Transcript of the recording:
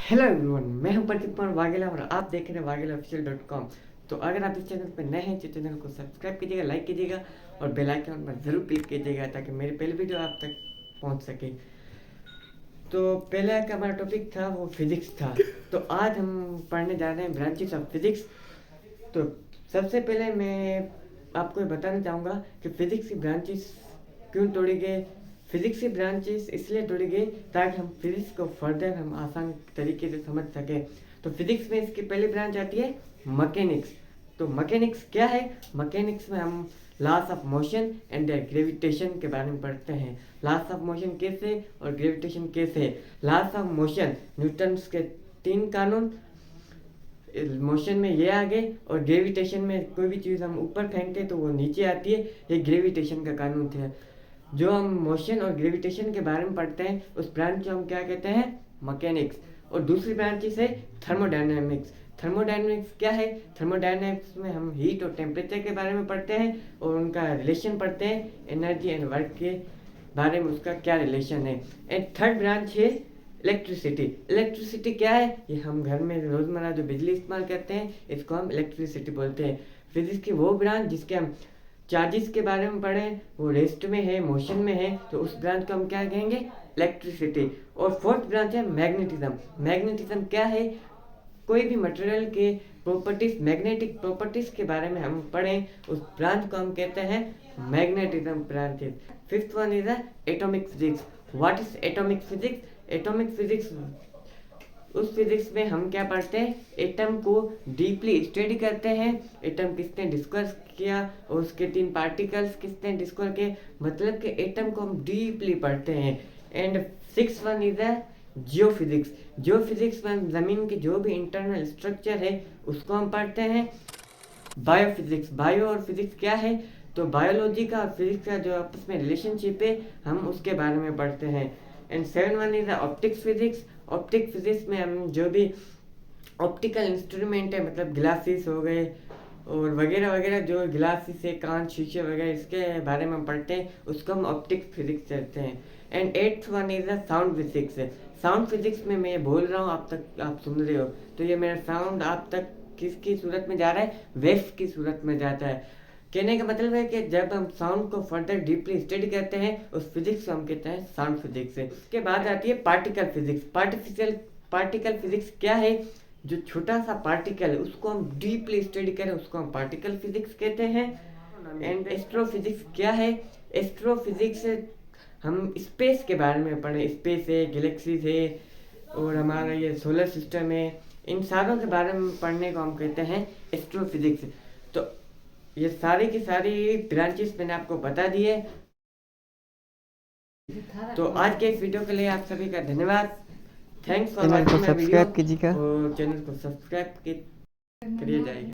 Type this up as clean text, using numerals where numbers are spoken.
Hello everyone, मैं हूं प्रदीप कुमार वाघेला और आप देख रहे हैं वाघेलाofficial.com। तो अगर आप इस चैनल पर नए हैं तो चैनल को सब्सक्राइब कीजिएगा, लाइक कीजिएगा और बेल आइकन पर ज़रूर क्लिक कीजिएगा ताकि मेरी पहली वीडियो आप तक पहुंच सके। तो पहले का हमारा टॉपिक था वो फिजिक्स था। तो आज हम पढ़ने जा रहे हैं ब्रांचेस ऑफ फिजिक्स। तो सबसे पहले मैं आपको ये बताना चाहूँगा कि फिजिक्स की ब्रांचेस क्यों तोड़ी गई। फिजिक्स की ब्रांचेस इसलिए तोड़ी गई ताकि हम फिजिक्स को फर्दर हम आसान तरीके से समझ सकें। तो फिजिक्स में इसकी पहली ब्रांच आती है मैकेनिक्स। तो मैकेनिक्स क्या है? मैकेनिक्स में हम loss of motion and gravitation के बारे में पढ़ते हैं। लॉस ऑफ मोशन कैसे और ग्रेविटेशन कैसे। लॉस ऑफ मोशन न्यूटन्स के 3 कानून, मोशन में ये आगे और ग्रेविटेशन में कोई भी चीज़ हम ऊपर फेंकते तो वो नीचे आती है, ये ग्रेविटेशन का कानून थे। जो हम मोशन और ग्रेविटेशन के बारे में पढ़ते हैं उस ब्रांच को हम क्या कहते हैं? मैकेनिक्स। और दूसरी ब्रांचेस है थर्मोडायनेमिक्स। थर्मोडायनेमिक्स क्या है? थर्मोडायनेमिक्स में हम हीट और टेम्परेचर के बारे में पढ़ते हैं और उनका रिलेशन पढ़ते हैं, एनर्जी एंड वर्क के बारे में उसका क्या रिलेशन है। एंड थर्ड ब्रांच है इलेक्ट्रिसिटी। इलेक्ट्रिसिटी क्या है? ये हम घर में रोज़मर्रा जो बिजली इस्तेमाल करते हैं इसको हम इलेक्ट्रिसिटी बोलते हैं। फिजिक्स की वो ब्रांच जिसके हम चार्जेस के बारे में पढ़ें, वो रेस्ट में है, मोशन में है, तो उस ब्रांच को हम क्या कहेंगे? इलेक्ट्रिसिटी। और फोर्थ ब्रांच है मैग्नेटिज्म। मैग्नेटिज्म क्या है? कोई भी मटेरियल के प्रॉपर्टीज, मैग्नेटिक प्रॉपर्टीज के बारे में हम पढ़ें उस ब्रांच को हम कहते हैं magnetism branches. Fifth one is atomic physics. What is atomic physics? Atomic physics उस फिजिक्स में हम क्या पढ़ते हैं? एटम को डीपली स्टडी करते हैं। एटम किसने डिस्कस किया और उसके 3 पार्टिकल्स किसने डिस्कस किए, मतलब कि एटम को हम डीपली पढ़ते हैं। And six one is geophysics. Geophysics में ज़मीन के जो भी इंटरनल स्ट्रक्चर है उसको हम पढ़ते हैं। बायोफिजिक्स। बायो और फिजिक्स क्या है? तो बायोलॉजी का और फिजिक्स का जो आपस में रिलेशनशिप है हम उसके बारे में पढ़ते हैं। And seven one is optics physics. Optic physics में हम जो भी ऑप्टिकल इंस्ट्रूमेंट है, मतलब ग्लासेस हो गए और वगैरह वगैरह, जो ग्लासेस है, कांच, शीशे वगैरह, इसके बारे में हम पढ़ते हैं, उसको हम ऑप्टिक फिजिक्स कहते हैं। And eighth one is sound physics. Sound physics में मैं ये बोल रहा हूँ, आप सुन रहे हो, तो ये मेरा साउंड आप तक किसकी सूरत में जा रहा है? वेव्स की सूरत में जाता है। कहने का मतलब है कि जब हम साउंड को फर्दर डीपली स्टडी करते हैं उस फिजिक्स को हम कहते हैं साउंड फिजिक्स। उसके बाद आती है पार्टिकल फिजिक्स। पार्टिकल फिजिक्स क्या है? जो छोटा सा पार्टिकल है उसको हम डीपली स्टडी करें उसको हम पार्टिकल फिजिक्स कहते हैं। एंड एस्ट्रोफिजिक्स क्या है? एस्ट्रोफिजिक्स हम स्पेस के बारे में पढ़ें। स्पेस है, गैलेक्सीज है और हमारा ये सोलर सिस्टम है, इन सारों के बारे में पढ़ने को हम कहते हैं एस्ट्रोफिजिक्स। तो ये सारी की सारी ब्रांचेस मैंने आपको बता दी है। तो आज के इस वीडियो के लिए आप सभी का धन्यवाद। थैंक्स फॉर चैनल को वॉचिंग माय वीडियो। सब्सक्राइब कीजिएगा। और चैनल को सब्सक्राइब करिए जाइए।